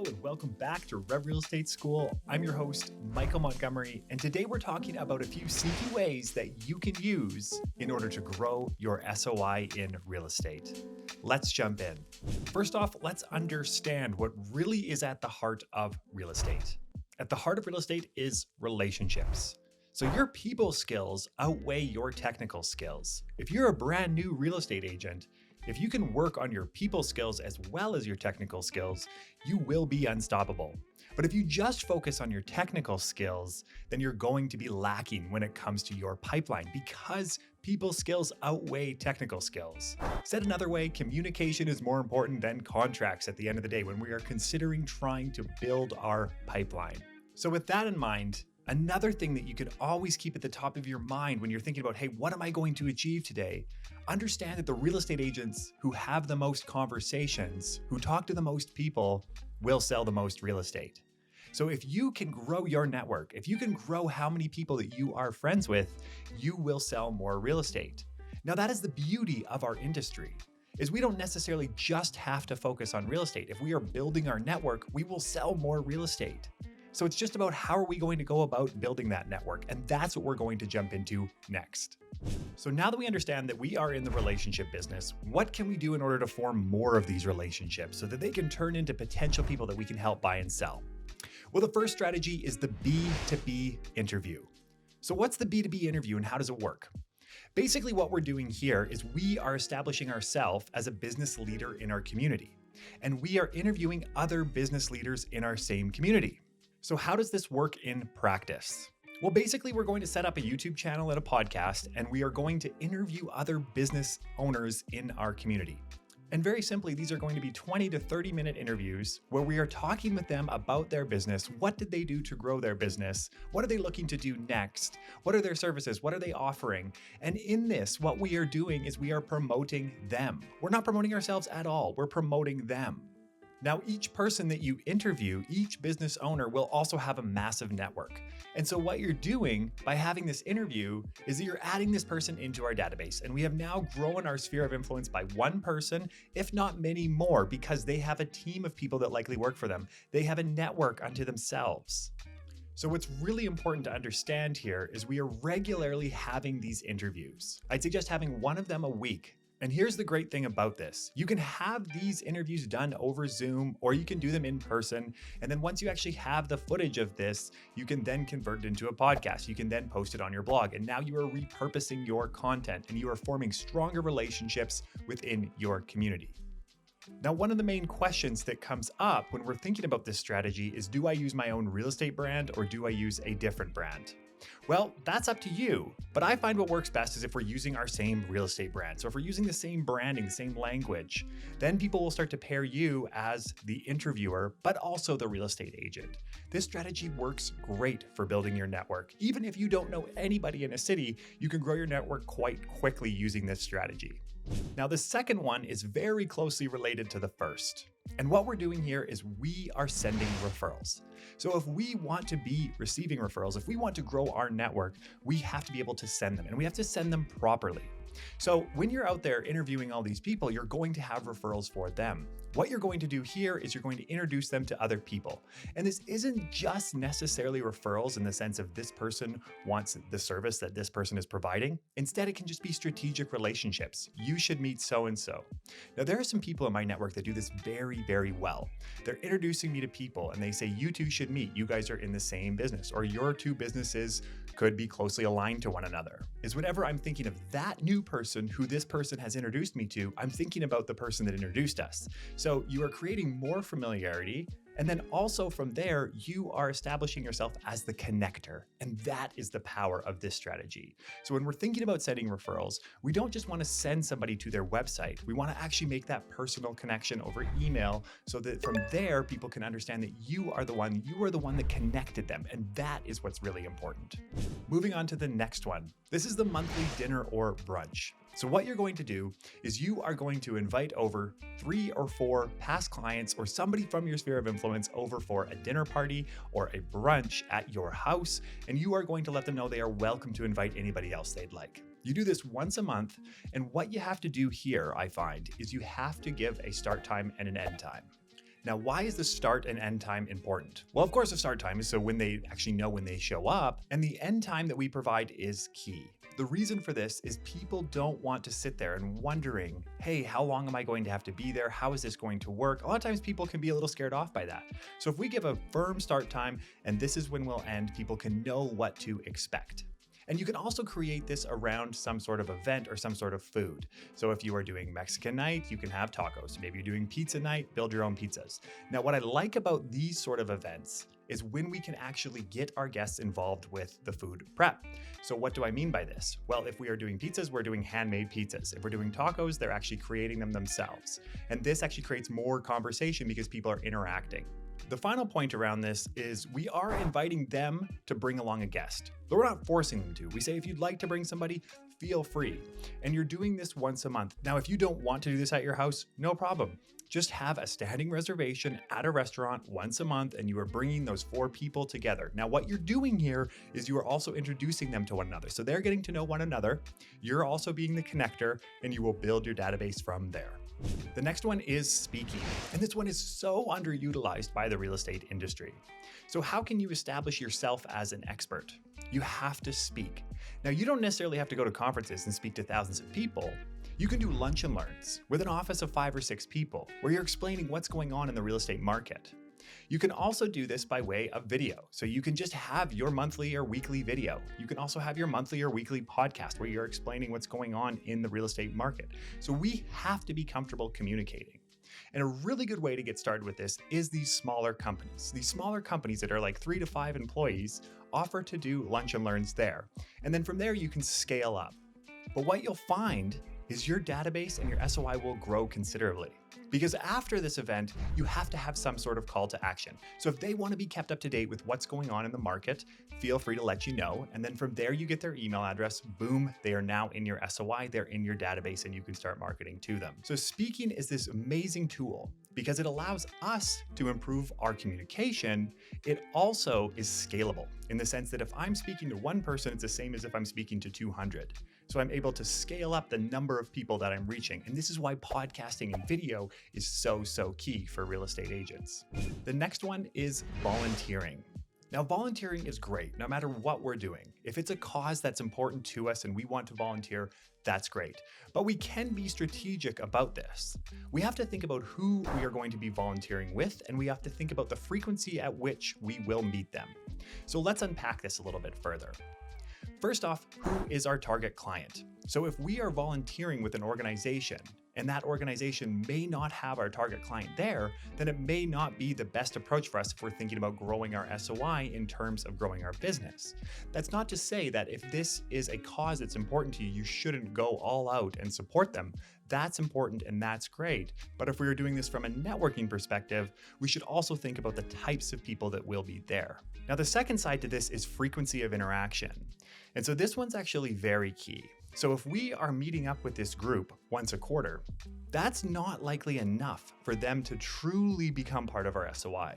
Hello and welcome back to Rev Real Estate School. I'm your host, Michael Montgomery, and today we're talking about a few sneaky ways that you can use in order to grow your SOI in real estate. Let's jump in. First off, let's understand what really is at the heart of real estate. At the heart of real estate is relationships. So your people skills outweigh your technical skills. If you're a brand new real estate agent, if you can work on your people skills as well as your technical skills, you will be unstoppable. But if you just focus on your technical skills, then you're going to be lacking when it comes to your pipeline because people skills outweigh technical skills. Said another way, communication is more important than contracts at the end of the day when we are considering trying to build our pipeline. So with that in mind, another thing that you could always keep at the top of your mind when you're thinking about, hey, what am I going to achieve today? Understand that the real estate agents who have the most conversations, who talk to the most people, will sell the most real estate. So if you can grow your network, if you can grow how many people that you are friends with, you will sell more real estate. Now that is the beauty of our industry, is we don't necessarily just have to focus on real estate. If we are building our network, we will sell more real estate. So it's just about how are we going to go about building that network, and that's what we're going to jump into next. So now that we understand that we are in the relationship business, what can we do in order to form more of these relationships so that they can turn into potential people that we can help buy and sell? Well, the first strategy is the B2B interview. So what's the B2B interview and how does it work? Basically, what we're doing here is we are establishing ourselves as a business leader in our community, and we are interviewing other business leaders in our same community. So how does this work in practice? Well, basically, we're going to set up a YouTube channel and a podcast, and we are going to interview other business owners in our community. And very simply, these are going to be 20 to 30-minute interviews where we are talking with them about their business. What did they do to grow their business? What are they looking to do next? What are their services? What are they offering? And in this, what we are doing is we are promoting them. We're not promoting ourselves at all. We're promoting them. Now, each person that you interview, each business owner will also have a massive network. And so what you're doing by having this interview is that you're adding this person into our database. And we have now grown our sphere of influence by one person, if not many more, because they have a team of people that likely work for them. They have a network unto themselves. So what's really important to understand here is we are regularly having these interviews. I'd suggest having one of them a week. And here's the great thing about this. You can have these interviews done over Zoom, or you can do them in person. And then once you actually have the footage of this, you can then convert it into a podcast. You can then post it on your blog. And now you are repurposing your content and you are forming stronger relationships within your community. Now, one of the main questions that comes up when we're thinking about this strategy is, do I use my own real estate brand or do I use a different brand? Well, that's up to you, but I find what works best is if we're using our same real estate brand. So if we're using the same branding, the same language, then people will start to pair you as the interviewer, but also the real estate agent. This strategy works great for building your network. Even if you don't know anybody in a city, you can grow your network quite quickly using this strategy. Now, the second one is very closely related to the first. And what we're doing here is we are sending referrals. So if we want to be receiving referrals, if we want to grow our network, we have to be able to send them, and we have to send them properly. So when you're out there interviewing all these people, you're going to have referrals for them. What you're going to do here is you're going to introduce them to other people. And this isn't just necessarily referrals in the sense of this person wants the service that this person is providing. Instead, it can just be strategic relationships. You should meet so-and-so. Now, there are some people in my network that do this very, very well. They're introducing me to people and they say, you two should meet. You guys are in the same business, or your two businesses could be closely aligned to one another. Is whenever I'm thinking of that new person who this person has introduced me to, I'm thinking about the person that introduced us. So you are creating more familiarity. And then also from there, you are establishing yourself as the connector. And that is the power of this strategy. So when we're thinking about sending referrals, we don't just want to send somebody to their website. We want to actually make that personal connection over email so that from there, people can understand that you are the one that connected them. And that is what's really important. Moving on to the next one. This is the monthly dinner or brunch. So what you're going to do is you are going to invite over 3 or 4 past clients or somebody from your sphere of influence over for a dinner party or a brunch at your house, and you are going to let them know they are welcome to invite anybody else they'd like. You do this once a month, and what you have to do here, I find, is you have to give a start time and an end time. Now, why is the start and end time important? Well, of course, the start time is so when they actually know when they show up, and the end time that we provide is key. The reason for this is people don't want to sit there and wondering, hey, how long am I going to have to be there? How is this going to work? A lot of times people can be a little scared off by that. So if we give a firm start time and this is when we'll end, people can know what to expect. And you can also create this around some sort of event or some sort of food. So if you are doing Mexican night, you can have tacos. Maybe you're doing pizza night, build your own pizzas. Now, what I like about these sort of events is when we can actually get our guests involved with the food prep. So what do I mean by this? Well, if we are doing pizzas, we're doing handmade pizzas. If we're doing tacos, they're actually creating them themselves. And this actually creates more conversation because people are interacting. The final point around this is we are inviting them to bring along a guest, but we're not forcing them to. We say, if you'd like to bring somebody, feel free. And you're doing this once a month. Now, if you don't want to do this at your house, no problem. Just have a standing reservation at a restaurant once a month, and you are bringing those 4 people together. Now, what you're doing here is you are also introducing them to one another. So they're getting to know one another. You're also being the connector, and you will build your database from there. The next one is speaking, and this one is so underutilized by the real estate industry. So how can you establish yourself as an expert? You have to speak. Now, you don't necessarily have to go to conferences and speak to thousands of people. You can do lunch and learns with an office of 5 or 6 people where you're explaining what's going on in the real estate market. You can also do this by way of video. So you can just have your monthly or weekly video. You can also have your monthly or weekly podcast where you're explaining what's going on in the real estate market. So we have to be comfortable communicating. And a really good way to get started with this is these smaller companies. These smaller companies that are like 3 to 5 employees offer to do lunch and learns there. And then from there, you can scale up. But what you'll find is your database and your SOI will grow considerably. Because after this event, you have to have some sort of call to action. So if they want to be kept up to date with what's going on in the market, feel free to let you know. And then from there, you get their email address. Boom, they are now in your SOI, they're in your database, and you can start marketing to them. So speaking is this amazing tool because it allows us to improve our communication. It also is scalable in the sense that if I'm speaking to one person, it's the same as if I'm speaking to 200. So I'm able to scale up the number of people that I'm reaching. And this is why podcasting and video is so key for real estate agents. The next one is volunteering. Now, volunteering is great no matter what we're doing. If it's a cause that's important to us and we want to volunteer, that's great. But we can be strategic about this. We have to think about who we are going to be volunteering with, and we have to think about the frequency at which we will meet them. So let's unpack this a little bit further. First off, who is our target client? So if we are volunteering with an organization and that organization may not have our target client there, then it may not be the best approach for us if we're thinking about growing our SOI in terms of growing our business. That's not to say that if this is a cause that's important to you, you shouldn't go all out and support them. That's important and that's great. But if we are doing this from a networking perspective, we should also think about the types of people that will be there. Now, the second side to this is frequency of interaction. And so this one's actually very key. So if we are meeting up with this group once a quarter, that's not likely enough for them to truly become part of our SOI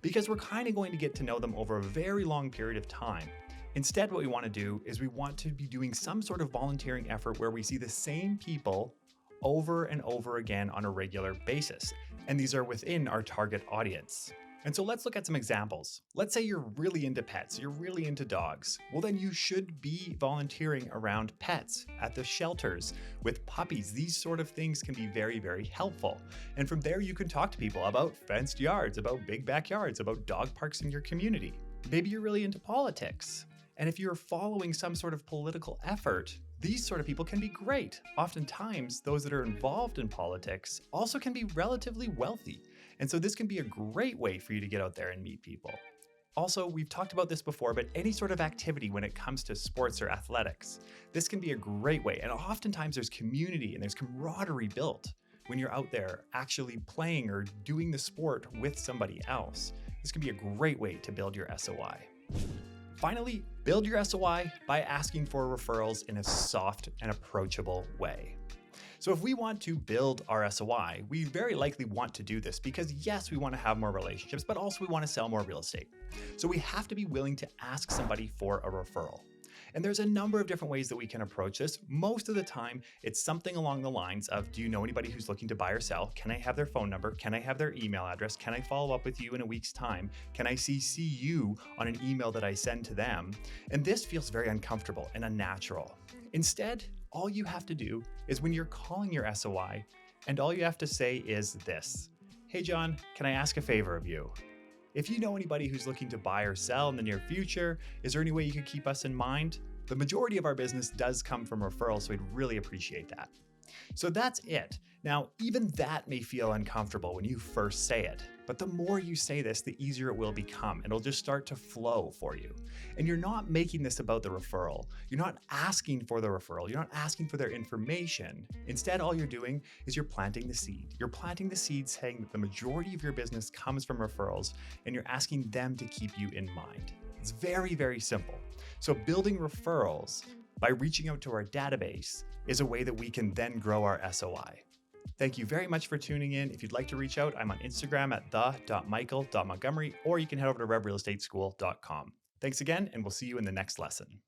because we're kind of going to get to know them over a very long period of time. Instead, what we want to do is we want to be doing some sort of volunteering effort where we see the same people over and over again on a regular basis. And these are within our target audience. And so let's look at some examples. Let's say you're really into pets, you're really into dogs. Well, then you should be volunteering around pets at the shelters with puppies. These sort of things can be very helpful. And from there, you can talk to people about fenced yards, about big backyards, about dog parks in your community. Maybe you're really into politics. And if you're following some sort of political effort, these sort of people can be great. Oftentimes, those that are involved in politics also can be relatively wealthy. And so this can be a great way for you to get out there and meet people. Also, we've talked about this before, but any sort of activity when it comes to sports or athletics, this can be a great way. And oftentimes there's community and there's camaraderie built when you're out there actually playing or doing the sport with somebody else. This can be a great way to build your SOI. Finally, build your SOI by asking for referrals in a soft and approachable way. So if we want to build our SOI, we very likely want to do this because yes, we want to have more relationships, but also we want to sell more real estate. So we have to be willing to ask somebody for a referral. And there's a number of different ways that we can approach this. Most of the time, it's something along the lines of, do you know anybody who's looking to buy or sell? Can I have their phone number? Can I have their email address? Can I follow up with you in a week's time? Can I CC you on an email that I send to them? And this feels very uncomfortable and unnatural. Instead, all you have to do is when you're calling your SOI, and all you have to say is this: hey, John, can I ask a favor of you? If you know anybody who's looking to buy or sell in the near future, is there any way you could keep us in mind? The majority of our business does come from referrals, so we'd really appreciate that. So that's it. Now, even that may feel uncomfortable when you first say it, but the more you say this, the easier it will become. It'll just start to flow for you. And you're not making this about the referral. You're not asking for the referral. You're not asking for their information. Instead, all you're doing is you're planting the seed. You're planting the seed saying that the majority of your business comes from referrals, and you're asking them to keep you in mind. It's very, very simple. So building referrals by reaching out to our database is a way that we can then grow our SOI. Thank you very much for tuning in. If you'd like to reach out, I'm on Instagram at the.michael.montgomery, or you can head over to revrealestateschool.com. Thanks again, and we'll see you in the next lesson.